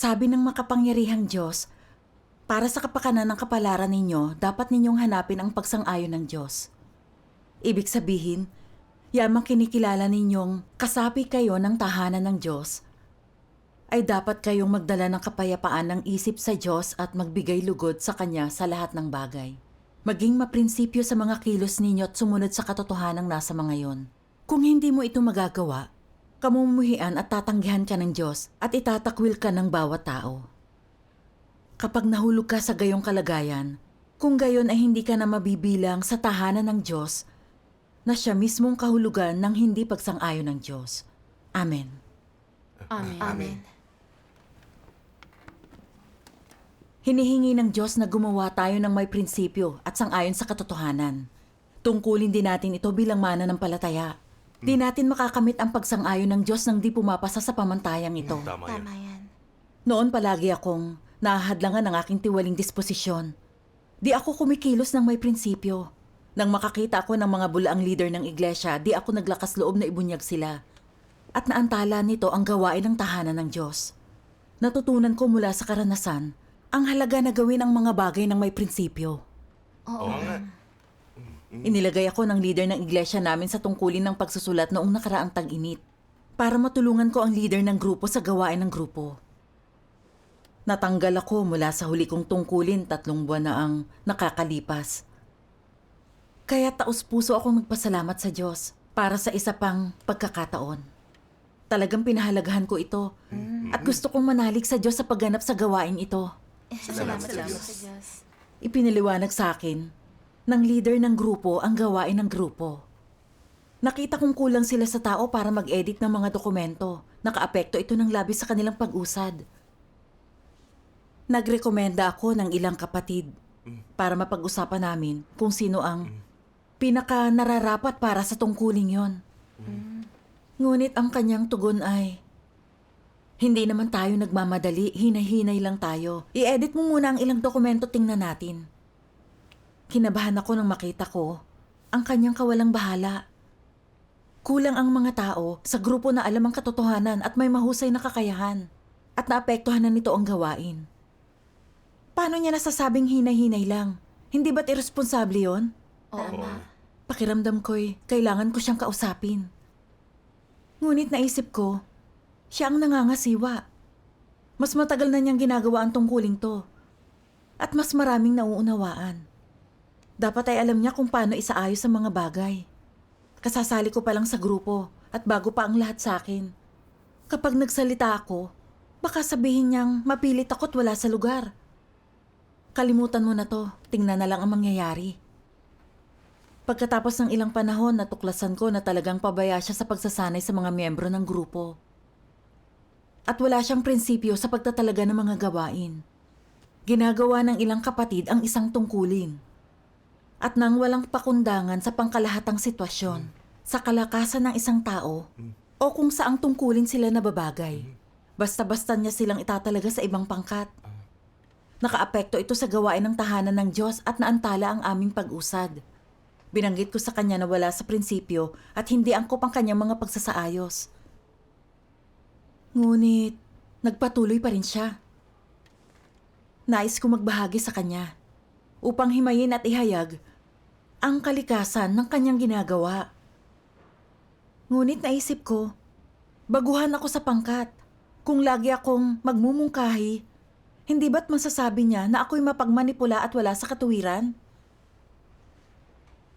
Sabi ng makapangyarihang Diyos, para sa kapakanan ng kapalaran ninyo, dapat ninyong hanapin ang pagsang-ayon ng Diyos. Ibig sabihin, yamang kinikilala ninyong kasapi kayo ng tahanan ng Diyos, ay dapat kayong magdala ng kapayapaan ng isip sa Diyos at magbigay lugod sa Kanya sa lahat ng bagay. Maging maprinsipyo sa mga kilos ninyo at sumunod sa katotohanang nasa mga yon. Kung hindi mo ito magagawa, kamumuhian at tatanggihan ka ng Diyos at itatakwil ka ng bawat tao. Kapag nahulog ka sa gayong kalagayan, kung gayon ay hindi ka na mabibilang sa tahanan ng Diyos na siya mismong kahulugan ng hindi pagsang-ayon ng Diyos. Amen. Amen. Amen. Hinihingi ng Diyos na gumawa tayo ng may prinsipyo at sang-ayon sa katotohanan. Tungkulin din natin ito bilang mananampalataya. Di natin makakamit ang pagsang-ayon ng Diyos nang di pumapasa sa pamantayang ito. Tama yan. Tama yan. Noon palagi akong nahahadlangan ng aking tiwaling disposisyon. Di ako kumikilos ng may prinsipyo. Nang makakita ako ng mga bulaang leader ng iglesia, di ako naglakas loob na ibunyag sila. At naantala nito ang gawain ng tahanan ng Diyos. Natutunan ko mula sa karanasan ang halaga na gawin ang mga bagay ng may prinsipyo. Oo. nga. Inilagay ako ng leader ng iglesia namin sa tungkulin ng pagsusulat noong nakaraang tag-init para matulungan ko ang leader ng grupo sa gawain ng grupo. Natanggal ako mula sa huli kong tungkulin 3 buwan na ang nakakalipas. Kaya taos-puso akong nagpasalamat sa Diyos para sa isa pang pagkakataon. Talagang pinahalagahan ko ito at gusto kong manalig sa Diyos sa pagganap sa gawain ito. Salamat sa Diyos. sa Diyos. Ipinaliwanag sa akin ng leader ng grupo ang gawain ng grupo. Nakita kong kulang sila sa tao para mag-edit ng mga dokumento. Nakaapekto ito ng labis sa kanilang pag-usad. Nagrekomenda ako ng ilang kapatid para mapag-usapan namin kung sino ang pinaka nararapat para sa tungkuling yon. Ngunit ang kanyang tugon ay, hindi naman tayo nagmamadali, hinay-hinay lang tayo. I-edit mo muna ang ilang dokumento, tingnan natin. Kinabahan ako nang makita ko ang kanyang kawalang bahala. Kulang ang mga tao sa grupo na alam ang katotohanan at may mahusay na kakayahan. At naapektuhan na nito ang gawain. Paano niya nasasabing hinay-hinay lang? Hindi ba't irresponsable yon? Tama. Pakiramdam ko'y kailangan ko siyang kausapin. Ngunit naisip ko, siya ang nangangasiwa. Mas matagal na niyang ginagawa ang tungkuling to. At mas maraming nauunawaan. Dapat ay alam niya kung paano isaayos ang mga bagay. Kasasali ko pa lang sa grupo at bago pa ang lahat sa akin. Kapag nagsalita ako, baka sabihin niyang mapilit ako't wala sa lugar. Kalimutan mo na to, tingnan na lang ang mangyayari. Pagkatapos ng ilang panahon, natuklasan ko na talagang pabaya siya sa pagsasanay sa mga miyembro ng grupo. At wala siyang prinsipyo sa pagtatalaga ng mga gawain. Ginagawa ng ilang kapatid ang isang tungkulin. At nang walang pakundangan sa pangkalahatang sitwasyon, sa kalakasan ng isang tao, o kung saang tungkulin sila nababagay, basta-basta niya silang itatalaga sa ibang pangkat. Nakaapekto ito sa gawain ng tahanan ng Diyos at naantala ang aming pag-usad. Binanggit ko sa kanya na wala sa prinsipyo at hindi angkop ang kanyang mga pagsasaayos. Ngunit, nagpatuloy pa rin siya. Nais ko magbahagi sa kanya upang himayin at ihayag ang kalikasan ng kanyang ginagawa. Ngunit naisip ko, baguhan ako sa pangkat. Kung lagi akong magmumungkahi, hindi ba't masasabi niya na ako'y mapagmanipula at wala sa katuwiran?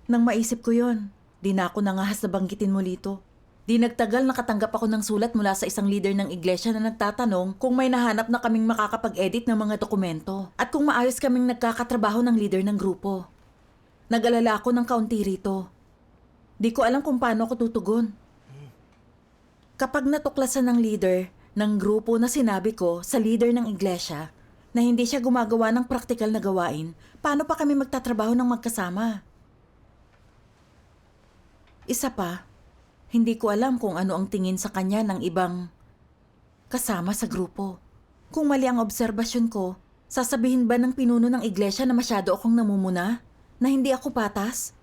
Nang maisip ko yon, di na ako nangahas na banggitin muli ito. Di nagtagal nakatanggap ako ng sulat mula sa isang leader ng iglesia na nagtatanong kung may nahanap na kaming makakapag-edit ng mga dokumento at kung maayos kaming nagkakatrabaho ng leader ng grupo. Nag-alala ako ng kaunti rito. Di ko alam kung paano ako tutugon. Kapag natuklasan ng leader ng grupo na sinabi ko sa leader ng iglesia na hindi siya gumagawa ng praktikal na gawain, paano pa kami magtatrabaho ng magkasama? Isa pa, hindi ko alam kung ano ang tingin sa kanya ng ibang kasama sa grupo. Kung mali ang obserbasyon ko, sasabihin ba ng pinuno ng iglesia na masyado akong namumuna? Na hindi ako patas?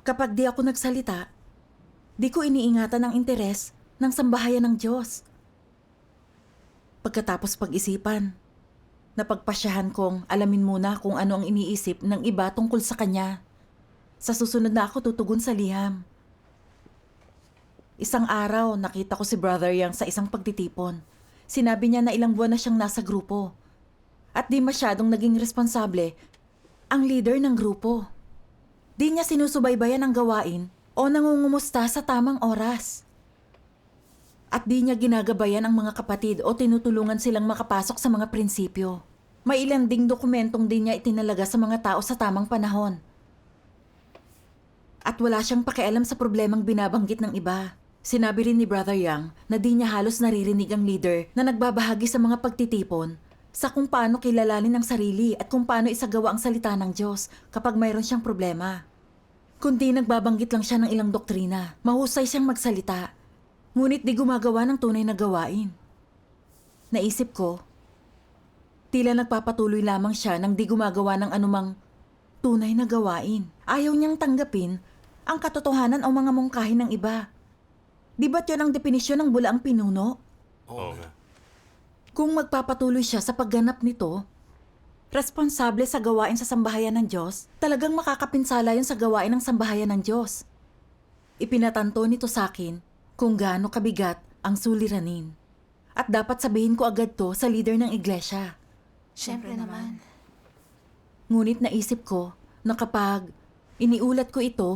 Kapag di ako nagsalita, di ko iniingatan ang interes ng sambahayan ng Diyos. Pagkatapos pag-isipan, napagpasyahan kong alamin muna kung ano ang iniisip ng iba tungkol sa kanya. Sa susunod na ako tutugon sa liham. Isang araw, nakita ko si Brother Yang sa isang pagtitipon. Sinabi niya na ilang buwan na siyang nasa grupo. At di masyadong naging responsable ang leader ng grupo. Di niya sinusubaybayan ang gawain o nangungumusta sa tamang oras. At di niya ginagabayan ang mga kapatid o tinutulungan silang makapasok sa mga prinsipyo. May ilang ding dokumentong di niya itinalaga sa mga tao sa tamang panahon. At wala siyang pakialam sa problemang binabanggit ng iba. Sinabi rin ni Brother Yang na di niya halos naririnig ang leader na nagbabahagi sa mga pagtitipon sa kung paano kilalanin ang sarili at kung paano isagawa ang salita ng Diyos kapag mayroon siyang problema. Kundi nagbabanggit lang siya ng ilang doktrina, mahusay siyang magsalita, ngunit di gumagawa ng tunay na gawain. Naisip ko, tila nagpapatuloy lamang siya nang di gumagawa ng anumang tunay na gawain. Ayaw niyang tanggapin ang katotohanan o mga mungkahin ng iba. Di ba't yun ang definisyon ng bulaang pinuno? Oo nga. Kung magpapatuloy siya sa pagganap nito, responsable sa gawain sa sambahayan ng Diyos, talagang makakapinsala yun sa gawain ng sambahayan ng Diyos. Ipinatanto nito sa akin kung gaano kabigat ang suliranin. At dapat sabihin ko agad to sa leader ng iglesia. Siyempre naman. Ngunit naisip ko na kapag iniulat ko ito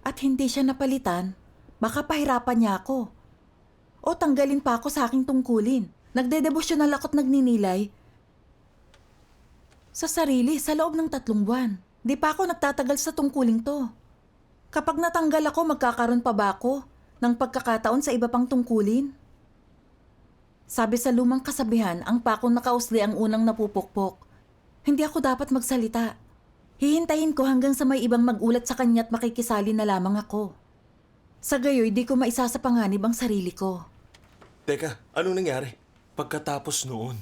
at hindi siya napalitan, baka pahirapan niya ako. O tanggalin pa ako sa aking tungkulin. Nagdedevosyonal ako't nagninilay sa sarili sa loob ng 3 buwan. Di pa ako nagtatagal sa tungkuling to. Kapag natanggal ako, magkakaroon pa ba ako ng pagkakataon sa iba pang tungkulin? Sabi sa lumang kasabihan, ang pakong nakausli ang unang napupukpok. Hindi ako dapat magsalita. Hihintayin ko hanggang sa may ibang magulat sa kanya at makikisali na lamang ako. Sa gayoy, di ko maisa sa panganib ang sarili ko. Teka, anong nangyari? Pagkatapos noon.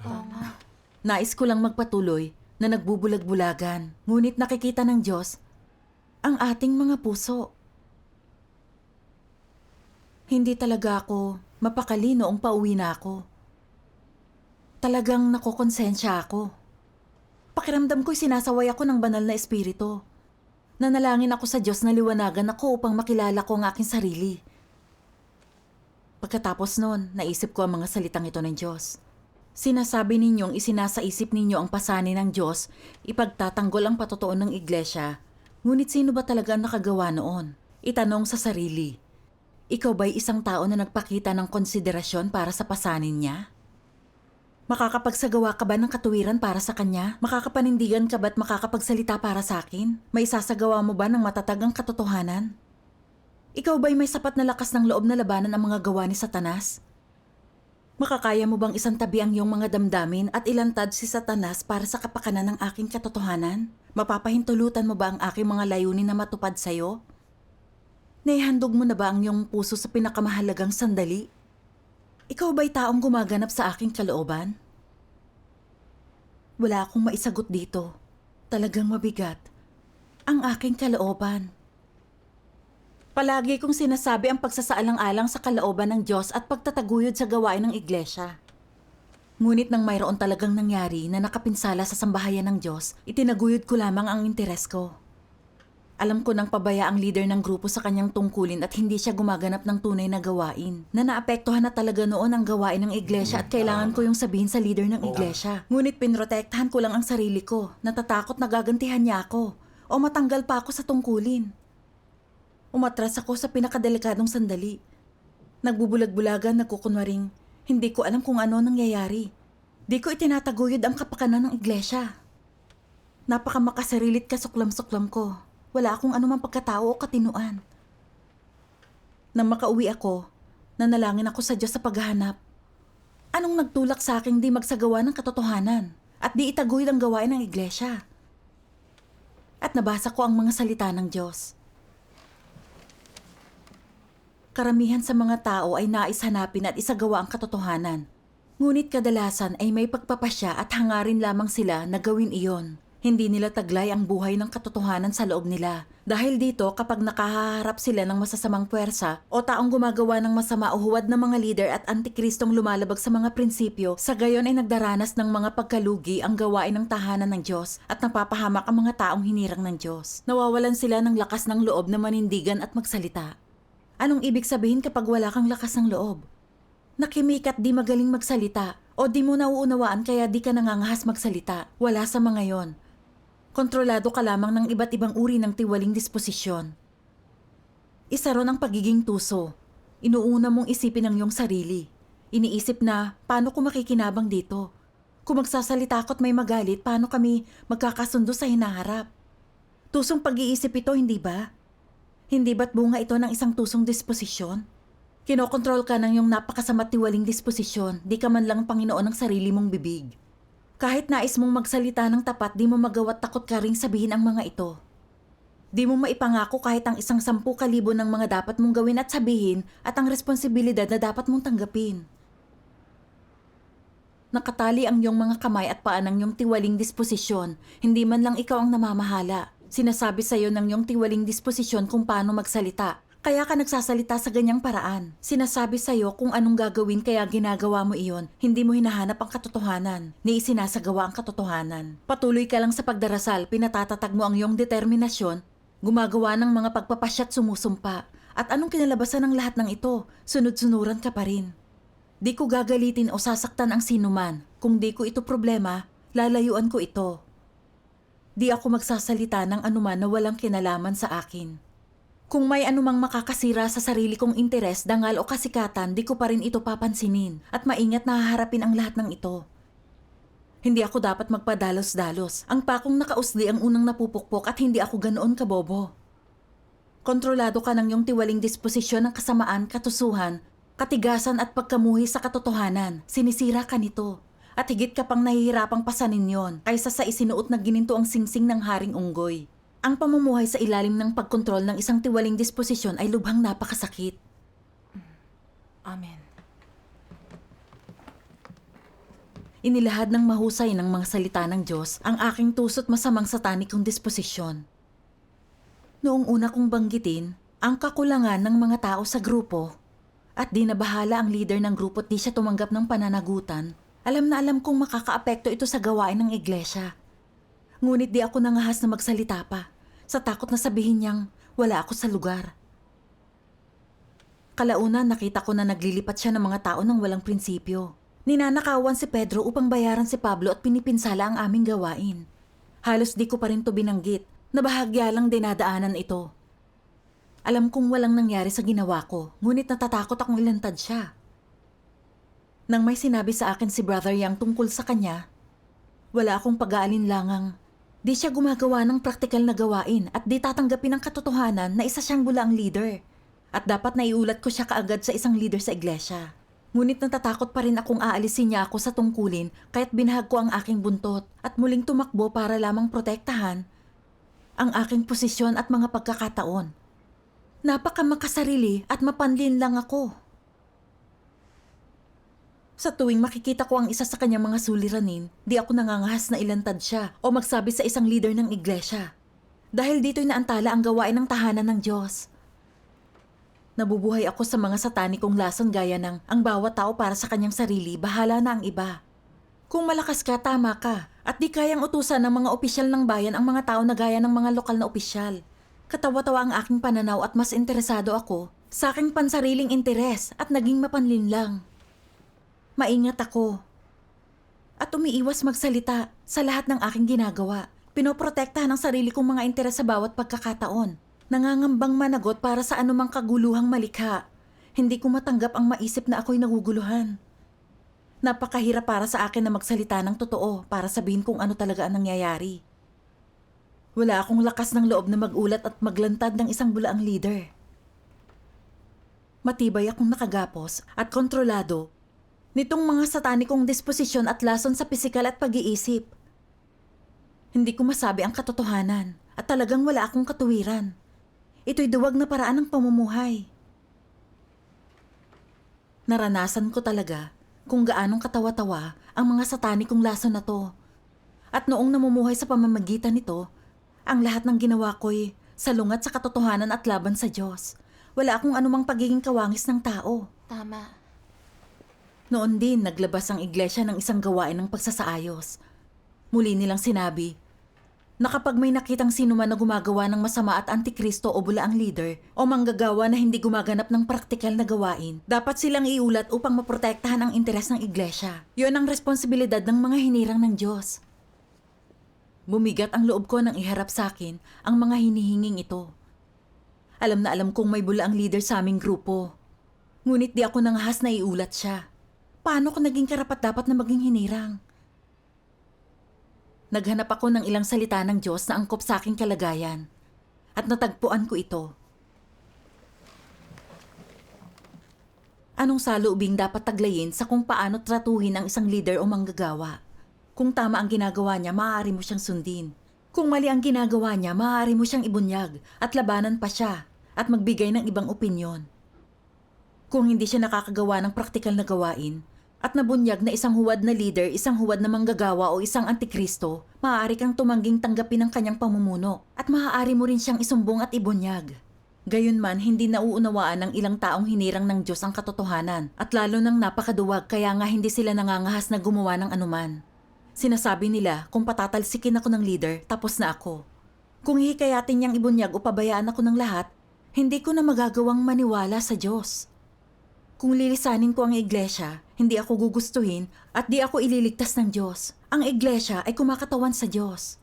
Oo nga. Nais ko lang magpatuloy na nagbubulag-bulagan. Ngunit nakikita ng Diyos ang ating mga puso. Hindi talaga ako mapakali noong pauwi na ako. Talagang nakokonsensya ako. Pakiramdam ko'y sinasaway ako ng banal na espiritu. Nanalangin ako sa Diyos na liwanagan ako upang makilala ko ang aking sarili. Pagkatapos noon, naisip ko ang mga salitang ito ng Diyos. Sinasabi ninyong isinasaisip ninyo ang pasanin ng Diyos, ipagtatanggol ang patotoo ng iglesia. Ngunit sino ba talaga ang nakagawa noon? Itanong sa sarili, ikaw ba'y isang tao na nagpakita ng konsiderasyon para sa pasanin niya? Makakapagsagawa ka ba ng katuwiran para sa kanya? Makakapanindigan ka ba't makakapagsalita para sa akin? May isasagawa mo ba ng matatag ang katotohanan? Ikaw ba'y may sapat na lakas ng loob na labanan ang mga gawa ni Satanas? Makakaya mo bang isantabi ang iyong mga damdamin at ilantad si Satanas para sa kapakanan ng aking katotohanan? Mapapahintulutan mo ba ang aking mga layunin na matupad sa'yo? Naihandog mo na ba ang iyong puso sa pinakamahalagang sandali? Ikaw ba'y taong gumaganap sa aking kalooban? Wala akong maisagot dito. Talagang mabigat ang aking kalooban. Palagi kong sinasabi ang pagsasaalang-alang sa kalooban ng Diyos at pagtataguyod sa gawain ng iglesia. Ngunit nang mayroon talagang nangyari na nakapinsala sa sambahayan ng Diyos, itinaguyod ko lamang ang interes ko. Alam ko nang pabaya ang leader ng grupo sa kanyang tungkulin at hindi siya gumaganap ng tunay na gawain. Na naapektuhan na talaga noon ang gawain ng iglesia at kailangan ko yung sabihin sa leader ng iglesia. Ngunit pinrotektahan ko lang ang sarili ko. Natatakot na gagantihan niya ako o matanggal pa ako sa tungkulin. Umatras ako sa pinakadelikadong sandali. Nagbubulag-bulagan, nagkukunwaring hindi ko alam kung ano nangyayari. Di ko itinataguyod ang kapakanan ng iglesia. Napakamakasarilit kasuklam-suklam ko. Wala akong anumang pagkatao o katinuan. Nang makauwi ako, nanalangin ako sa Diyos sa paghahanap. Anong nagtulak sa aking di magsagawa ng katotohanan at di itaguyod ang gawain ng iglesia? At nabasa ko ang mga salita ng Diyos. Karamihan sa mga tao ay nais hanapin at isagawa ang katotohanan. Ngunit kadalasan ay may pagpapasya at hangarin lamang sila na gawin iyon. Hindi nila taglay ang buhay ng katotohanan sa loob nila. Dahil dito, kapag nakaharap sila ng masasamang puwersa o taong gumagawa ng masama o huwad ng mga lider at antikristong lumalabag sa mga prinsipyo, sa gayon ay nagdaranas ng mga pagkalugi ang gawain ng tahanan ng Diyos at napapahamak ang mga taong hinirang ng Diyos. Nawawalan sila ng lakas ng loob na manindigan at magsalita. Anong ibig sabihin kapag wala kang lakas ng loob? Nakimik at di magaling magsalita o di mo nauunawaan kaya di ka nangangahas magsalita. Wala sa mga yon. Kontrolado ka lamang ng iba't ibang uri ng tiwaling disposisyon. Isa ron ang pagiging tuso. Inuuna mong isipin ang iyong sarili. Iniisip na, paano ko makikinabang dito? Kung magsasalita ako't may magalit, paano kami magkakasundo sa hinaharap? Tusong pag-iisip ito, hindi ba? Hindi ba't bunga ito ng isang tusong disposisyon? Kinokontrol ka ng iyong napakasama't tiwaling disposisyon, di ka man lang Panginoon ng sarili mong bibig. Kahit nais mong magsalita ng tapat, di mo magawa't takot ka ring sabihin ang mga ito. Di mo maipangako kahit ang 10,000 ng mga dapat mong gawin at sabihin at ang responsibilidad na dapat mong tanggapin. Nakatali ang iyong mga kamay at paa ng iyong tiwaling disposisyon, hindi man lang ikaw ang namamahala. Sinasabi sa iyo ng iyong tiwaling disposisyon kung paano magsalita. Kaya ka nagsasalita sa ganyang paraan. Sinasabi sa'yo kung anong gagawin kaya ginagawa mo iyon. Hindi mo hinahanap ang katotohanan, ni isinasagawa ang katotohanan. Patuloy ka lang sa pagdarasal, pinatatatag mo ang iyong determinasyon, gumagawa ng mga pagpapasya't sumusumpa. At anong kinalabasan ng lahat ng ito? Sunod-sunuran ka pa rin. Di ko gagalitin o sasaktan ang sinuman. Kung di ko ito problema, lalayuan ko ito. Di ako magsasalita ng anuman na walang kinalaman sa akin. Kung may anumang makakasira sa sarili kong interes, dangal o kasikatan, di ko pa rin ito papansinin at maingat na haharapin ang lahat ng ito. Hindi ako dapat magpadalos-dalos. Ang pakong nakausli ang unang napupukpok at hindi ako ganoon kabobo. Kontrolado ka ng iyong tiwaling disposisyon ng kasamaan, katusuhan, katigasan at pagkamuhi sa katotohanan. Sinisira ka nito. At higit ka pang nahihirapang pasanin yon kaysa sa isinuot na gininto ang singsing ng Haring Unggoy. Ang pamumuhay sa ilalim ng pagkontrol ng isang tiwaling disposisyon ay lubhang napakasakit. Amen. Inilahad ng mahusay ng mga salita ng Diyos ang aking tuso't masamang satanikong disposisyon. Noong una kong banggitin, ang kakulangan ng mga tao sa grupo at di nabahala ang leader ng grupo at di siya tumanggap ng pananagutan, alam na alam kong makakaapekto ito sa gawain ng iglesia. Ngunit di ako nangahas na magsalita pa, sa takot na sabihin niyang wala ako sa lugar. Kalauna nakita ko na naglilipat siya ng mga tao ng walang prinsipyo. Ninanakawan si Pedro upang bayaran si Pablo at pinipinsala ang aming gawain. Halos di ko pa rin to binanggit, na bahagya lang dinadaanan ito. Alam kong walang nangyari sa ginawa ko, ngunit natatakot akong ilantad siya. Nang may sinabi sa akin si Brother Yang tungkol sa kanya, wala akong pag-aalinlangang di siya gumagawa ng praktikal na gawain at di tatanggapin ang katotohanan na isa siyang bulaang leader. At dapat naiulat ko siya kaagad sa isang leader sa iglesia. Ngunit natatakot pa rin akong aalisin niya ako sa tungkulin kaya't binahag ko ang aking buntot at muling tumakbo para lamang protektahan ang aking posisyon at mga pagkakataon. Napaka makasarili at mapanlin lang ako. Sa tuwing makikita ko ang isa sa kanyang mga suliranin, di ako nangangahas na ilantad siya o magsabi sa isang leader ng iglesia. Dahil dito'y naantala ang gawain ng tahanan ng Diyos. Nabubuhay ako sa mga satanikong lason gaya ng ang bawat tao para sa kanyang sarili, bahala na ang iba. Kung malakas ka, tama ka. At di kayang utusan ng mga opisyal ng bayan ang mga tao na gaya ng mga lokal na opisyal. Katawa-tawa ang aking pananaw at mas interesado ako sa aking pansariling interes at naging mapanlin lang. Maingat ako. At umiiwas magsalita sa lahat ng aking ginagawa. Pinoprotektahan ang sarili kong mga interes sa bawat pagkakataon. Nangangambang managot para sa anumang kaguluhang malikha. Hindi ko matanggap ang maisip na ako'y naguguluhan. Napakahirap para sa akin na magsalita ng totoo para sabihin kung ano talaga ang nangyayari. Wala akong lakas ng loob na magulat at maglantad ng isang bulaang leader. Matibay akong nakagapos at kontrolado nitong mga satanikong disposisyon at lason sa pisikal at pag-iisip. Hindi ko masabi ang katotohanan at talagang wala akong katuwiran. Ito'y duwag na paraan ng pamumuhay. Naranasan ko talaga kung gaanong katawa-tawa ang mga satanikong lason na to. At noong namumuhay sa pamamagitan nito, ang lahat ng ginawa ko'y salungat sa katotohanan at laban sa Diyos. Wala akong anumang pagiging kawangis ng tao. Tama. Noon din, naglabas ang iglesia ng isang gawain ng pagsasaayos. Muli nilang sinabi na kapag may nakitang sino man na gumagawa ng masama at antikristo o bulaang leader o manggagawa na hindi gumaganap ng praktikal na gawain, dapat silang iulat upang maprotektahan ang interes ng iglesia. Yun ang responsibilidad ng mga hinirang ng Diyos. Bumigat ang loob ko nang iharap sa akin ang mga hinihinging ito. Alam na alam kong may bulaang leader sa aming grupo. Ngunit di ako nangahas na iulat siya. Paano ko naging karapat-dapat na maging hinirang? Naghanap ako ng ilang salita ng Diyos na angkop sa aking kalagayan. At natagpuan ko ito. Anong saloobing dapat taglayin sa kung paano tratuhin ang isang leader o manggagawa? Kung tama ang ginagawa niya, maaari mo siyang sundin. Kung mali ang ginagawa niya, maaari mo siyang ibunyag at labanan pa siya at magbigay ng ibang opinyon. Kung hindi siya nakakagawa ng praktikal na gawain at nabunyag na isang huwad na leader, isang huwad na manggagawa o isang antikristo, maaari kang tumangging tanggapin ang kanyang pamumuno at maaari mo rin siyang isumbong at ibunyag. Gayunman, hindi nauunawaan ng ilang taong hinirang ng Diyos ang katotohanan at lalo nang napakaduwag kaya nga hindi sila nangangahas na gumawa ng anuman. Sinasabi nila kung patatalsikin ako ng leader, tapos na ako. Kung hihikayatin niyang ibunyag o pabayaan ako ng lahat, hindi ko na magagawang maniwala sa Diyos. Kung lilisanin ko ang iglesia, hindi ako gugustuhin at di ako ililigtas ng Diyos. Ang iglesia ay kumakatawan sa Diyos.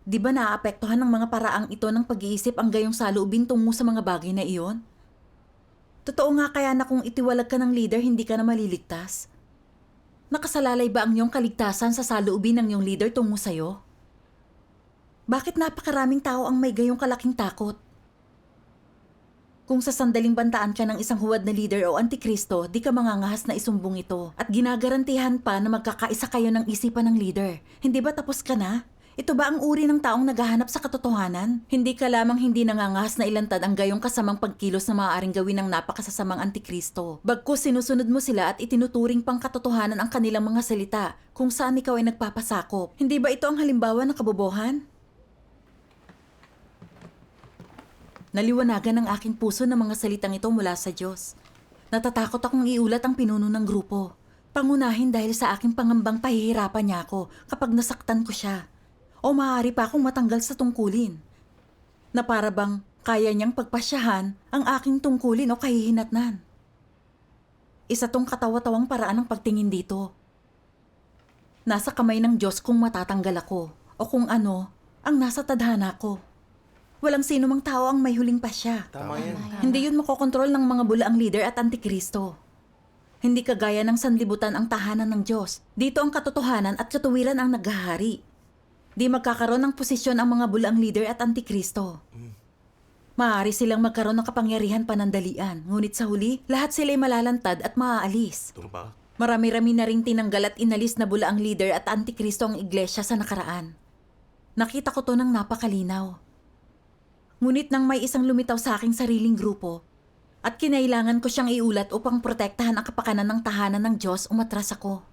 Di ba naaapektuhan ng mga paraang ito ng pag-iisip ang gayong saloobin tungo sa mga bagay na iyon? Totoo nga kaya na kung itiwalag ka ng leader, hindi ka na maliligtas? Nakasalalay ba ang iyong kaligtasan sa saloobin ng iyong leader tungo sa'yo? Bakit napakaraming tao ang may gayong kalaking takot? Kung sa sandaling bantaan ka ng isang huwad na leader o antikristo, di ka mangangahas na isumbong ito at ginagarantihan pa na magkakaisa kayo ng isipan ng leader. Hindi ba tapos ka na? Ito ba ang uri ng taong naghahanap sa katotohanan? Hindi ka lamang hindi nangangahas na ilantad ang gayong kasamang pagkilos na maaaring gawin ng napakasasamang antikristo. Bagkus sinusunod mo sila at itinuturing pang katotohanan ang kanilang mga salita kung saan ikaw ay nagpapasakop. Hindi ba ito ang halimbawa ng kabobohan? Naliwanagan ng aking puso ng mga salitang ito mula sa Diyos. Natatakot akong iulat ang pinuno ng grupo. Pangunahin dahil sa aking pangambang pahihirapan niya ako kapag nasaktan ko siya. O maaari pa akong matanggal sa tungkulin. Na para bang kaya niyang pagpasyahan ang aking tungkulin o kahihinatnan. Isa tong katawa-tawang paraan ng pagtingin dito. Nasa kamay ng Diyos kung matatanggal ako o kung ano ang nasa tadhana ko. Walang sino mang tao ang may huling pasya. Tama yan. Hindi yun makokontrol ng mga bulaang leader at antikristo. Hindi kagaya ng sanlibutan ang tahanan ng Diyos. Dito ang katotohanan at katuwiran ang naghahari. Di magkakaroon ng posisyon ang mga bulaang leader at antikristo. Maaari silang magkaroon ng kapangyarihan panandalian, ngunit sa huli, lahat sila'y malalantad at maaalis. Tumba. Marami-rami na ring tinanggal at inalis na bulaang leader at antikristo ang iglesia sa nakaraan. Nakita ko to ng napakalinaw. Ngunit nang may isang lumitaw sa aking sariling grupo at kinailangan ko siyang iulat upang protektahan ang kapakanan ng tahanan ng Diyos, umatras ako.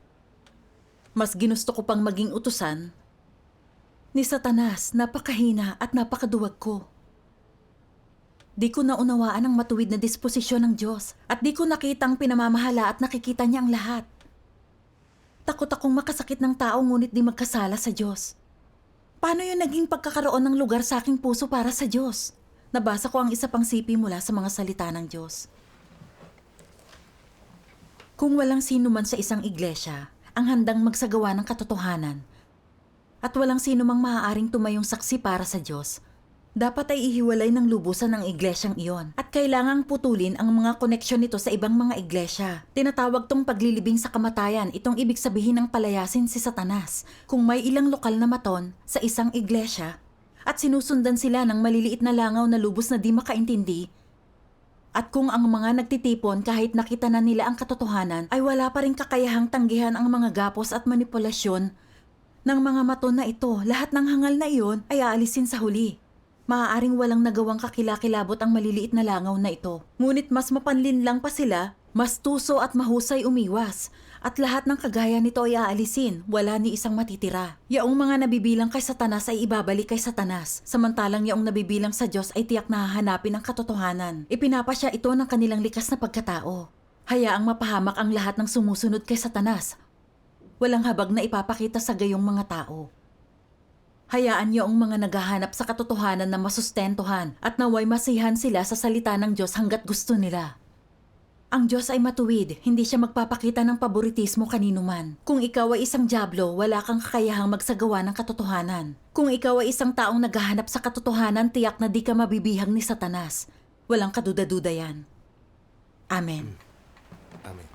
Mas ginusto ko pang maging utusan ni Satanas, napakahina at napakaduwag ko. Di ko naunawaan ang matuwid na disposisyon ng Diyos at di ko nakitang pinamamahala at nakikita niya ang lahat. Takot akong makasakit ng tao ngunit di magkasala sa Diyos. Paano yun naging pagkakaroon ng lugar sa aking puso para sa Diyos? Nabasa ko ang isa pang sipi mula sa mga salita ng Diyos. Kung walang sino man sa isang iglesia ang handang magsagawa ng katotohanan at walang sino mang maaaring tumayong saksi para sa Diyos, dapat ay ihiwalay ng lubusan ng iglesyang iyon at kailangang putulin ang mga koneksyon nito sa ibang mga iglesia. Tinatawag tong paglilibing sa kamatayan, itong ibig sabihin ng palayasin si Satanas. Kung may ilang lokal na maton sa isang iglesia at sinusundan sila ng maliliit na langaw na lubos na di makaintindi, at kung ang mga nagtitipon kahit nakita na nila ang katotohanan ay wala pa rin kakayahang tanggihan ang mga gapos at manipulasyon ng mga maton na ito, lahat ng hangal na iyon ay aalisin sa huli. Maaaring walang nagawang kakilakilabot ang maliliit na langaw na ito. Ngunit mas mapanlinlang pa sila, mas tuso at mahusay umiwas. At lahat ng kagaya nito ay aalisin, wala ni isang matitira. Yaong mga nabibilang kay Satanas ay ibabalik kay Satanas, samantalang yaong nabibilang sa Diyos ay tiyak na hahanapin ang katotohanan. Ipinapasya ito ng kanilang likas na pagkatao. Hayaang mapahamak ang lahat ng sumusunod kay Satanas. Walang habag na ipapakita sa gayong mga tao. Hayaan yaong mga naghahanap sa katotohanan na masustentuhan at naway masihan sila sa salita ng Diyos hanggat gusto nila. Ang Diyos ay matuwid, hindi siya magpapakita ng paboritismo kanino man. Kung ikaw ay isang dyablo, wala kang kakayahang magsagawa ng katotohanan. Kung ikaw ay isang taong naghahanap sa katotohanan, tiyak na di ka mabibihag ni Satanas. Walang kaduda-duda yan. Amen. Amen.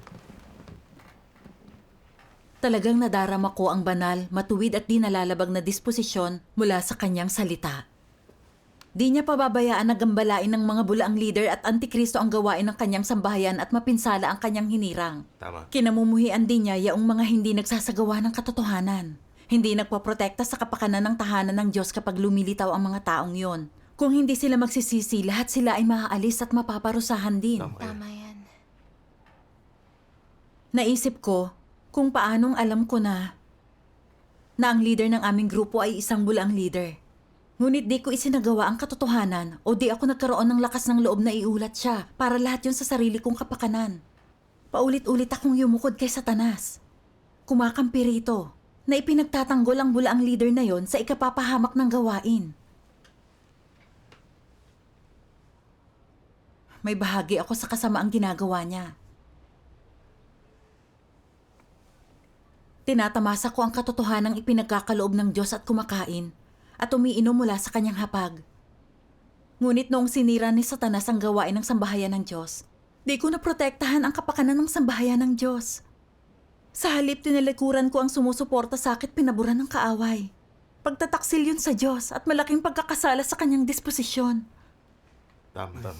Talagang nadarama ko ang banal, matuwid at di nalalabag na disposisyon mula sa kanyang salita. Di niya pababayaan na gambalain ng mga bulaang leader at antikristo ang gawain ng kanyang sambahayan at mapinsala ang kanyang hinirang. Tama. Kinamumuhian din niya yaong mga hindi nagsasagawa ng katotohanan. Hindi nagpoprotekta sa kapakanan ng tahanan ng Diyos kapag lumilitaw ang mga taong yon. Kung hindi sila magsisisi, lahat sila ay maaalis at mapaparusahan din. Tama yan. Tama yan. Naisip ko kung paanong alam ko na ang leader ng aming grupo ay isang bulaang leader. Ngunit di ko isinagawa ang katotohanan o di ako nagkaroon ng lakas ng loob na iulat siya para lahat yun sa sarili kong kapakanan. Paulit-ulit akong yumukod kay Satanas. Kumakampi rito na ipinagtatanggol ang bulaang leader na yon sa ikapapahamak ng gawain. May bahagi ako sa kasamaang ginagawa niya. Tinatamasa ko ang katotohanang ipinagkakaloob ng Diyos at kumakain at umiinom mula sa kanyang hapag. Ngunit noong sinira ni Satanas ang gawain ng sambahayan ng Diyos, di ko naprotektahan ang kapakanan ng sambahayan ng Diyos. Sa halip, tinalikuran ko ang sumusuporta sa akin pinaburan ng kaaway. Pagtataksil yun sa Diyos at malaking pagkakasala sa kanyang disposisyon. Tama.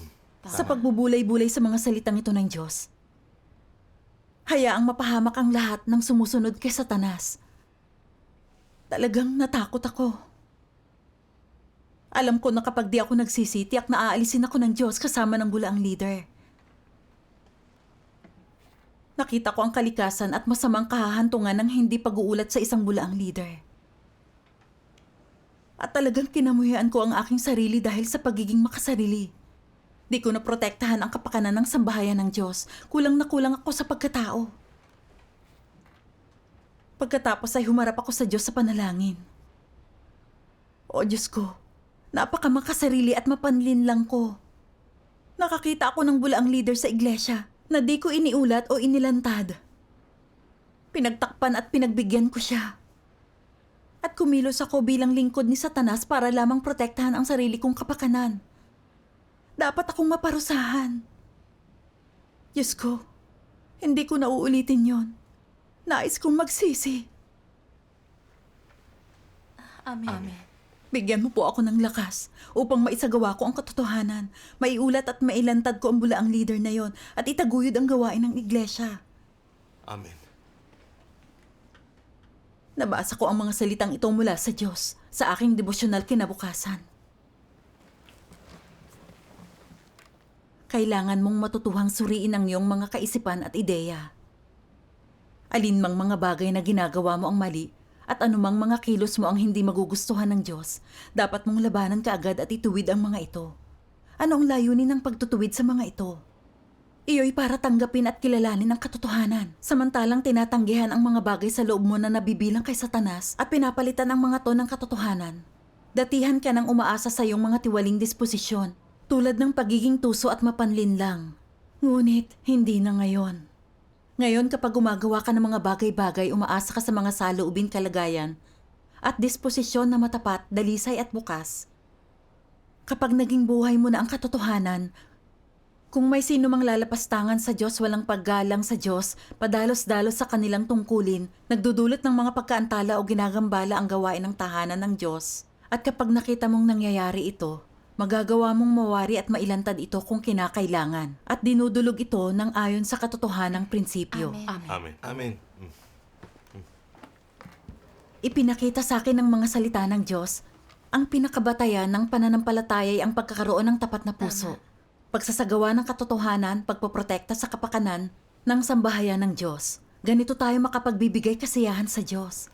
Sa pagbubulay-bulay sa mga salitang ito ng Diyos. Hayaang mapahamak ang lahat ng sumusunod kay Satanas. Talagang natakot ako. Alam ko na kapag di ako nagsisi, tiyak na aalisin ako ng Diyos kasama ng bulaang leader. Nakita ko ang kalikasan at masamang kahahantungan ng hindi pag-uulat sa isang bulaang leader. At talagang kinamuhian ko ang aking sarili dahil sa pagiging makasarili. Di ko naprotektahan ang kapakanan ng sambahayan ng Diyos. Kulang na kulang ako sa pagkatao. Pagkatapos ay humarap ako sa Diyos sa panalangin. O Diyos ko, napakamakasarili at mapanlinlang ko. Nakakita ako ng bulaang leader sa iglesia na di ko iniulat o inilantad. Pinagtakpan at pinagbigyan ko siya. At kumilos ako bilang lingkod ni Satanas para lamang protektahan ang sarili kong kapakanan. Dapat akong maparusahan. Diyos ko, hindi ko na uulitin yon. Nais kong magsisi. Amen. Bigyan mo po ako ng lakas upang maisagawa ko ang katotohanan, maiulat at mailantad ko ang bulaang leader na yon at itaguyod ang gawain ng iglesia. Amen. Nabasa ko ang mga salitang ito mula sa Diyos sa aking devosyonal kinabukasan. Kailangan mong matutuhang suriin ang iyong mga kaisipan at ideya. Alinmang mga bagay na ginagawa mo ang mali at anumang mga kilos mo ang hindi magugustuhan ng Diyos, dapat mong labanan kaagad at ituwid ang mga ito. Ano ang layunin ng pagtutuwid sa mga ito? Iyo'y para tanggapin at kilalanin ang katotohanan, samantalang tinatanggihan ang mga bagay sa loob mo na nabibilang kay Satanas at pinapalitan ang mga to ng katotohanan. Datihan ka ng umaasa sa iyong mga tiwaling disposisyon, tulad ng pagiging tuso at mapanlinlang. Ngunit, hindi na ngayon. Ngayon kapag gumagawa ka ng mga bagay-bagay, umaasa ka sa mga saloobin kalagayan at disposisyon na matapat, dalisay at bukas. Kapag naging buhay mo na ang katotohanan, kung may sino mang lalapastangan sa Diyos, walang paggalang sa Diyos, padalos-dalos sa kanilang tungkulin, nagdudulot ng mga pagkaantala o ginagambala ang gawain ng tahanan ng Diyos. At kapag nakita mong nangyayari ito, magagawa mong mawari at mailantad ito kung kinakailangan. At dinudulog ito ng ayon sa katotohanang prinsipyo. Amen. Amen. Amen. Ipinakita sa akin ng mga salita ng Diyos, ang pinakabatayan ng pananampalataya ay ang pagkakaroon ng tapat na puso. Pagsasagawa ng katotohanan, pagpoprotekta sa kapakanan ng sambahayan ng Diyos. ganito tayo makapagbibigay kasiyahan sa Diyos.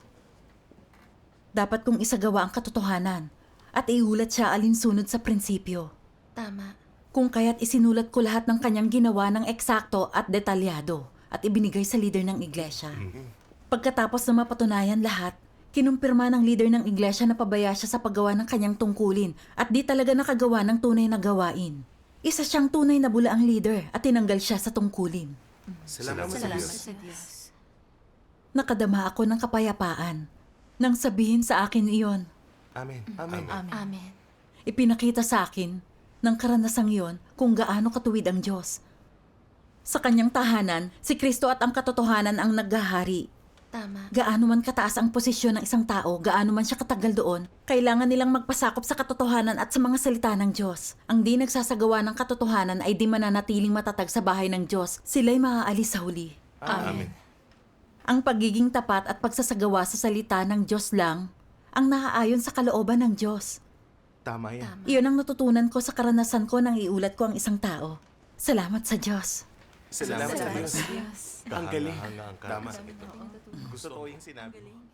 Dapat kong isagawa ang katotohanan at iulat siya alinsunod sa prinsipyo. Tama. Kung kaya't isinulat ko lahat ng kanyang ginawa ng eksakto at detalyado at ibinigay sa leader ng iglesia. Pagkatapos na mapatunayan lahat, kinumpirma ng leader ng iglesia na pabaya siya sa paggawa ng kanyang tungkulin at di talaga nakagawa ng tunay na gawain. Isa siyang tunay na bulaang leader at tinanggal siya sa tungkulin. Salamat sa Salamat Diyos. sa Diyos. Nakadama ako ng kapayapaan nang sabihin sa akin iyon. Amen. Amen. Amen. Ipinakita sa akin ng karanasang iyon kung gaano katuwid ang Diyos. Sa kanyang tahanan, si Kristo at ang katotohanan ang naghahari. Tama. Gaano man kataas ang posisyon ng isang tao, gaano man siya katagal doon, kailangan nilang magpasakop sa katotohanan at sa mga salita ng Diyos. Ang di nagsasagawa ng katotohanan ay di mananatiling matatag sa bahay ng Diyos. Sila'y maaalis sa huli. Amen. Ang pagiging tapat at pagsasagawa sa salita ng Diyos lang ang naaayon sa kalooban ng Diyos. Tama yan. Iyon ang natutunan ko sa karanasan ko nang iulat ko ang isang tao. Salamat sa Diyos. Salamat sa Diyos. Diyos. Ang galing. Tama. Gusto ko yung sinabi mo.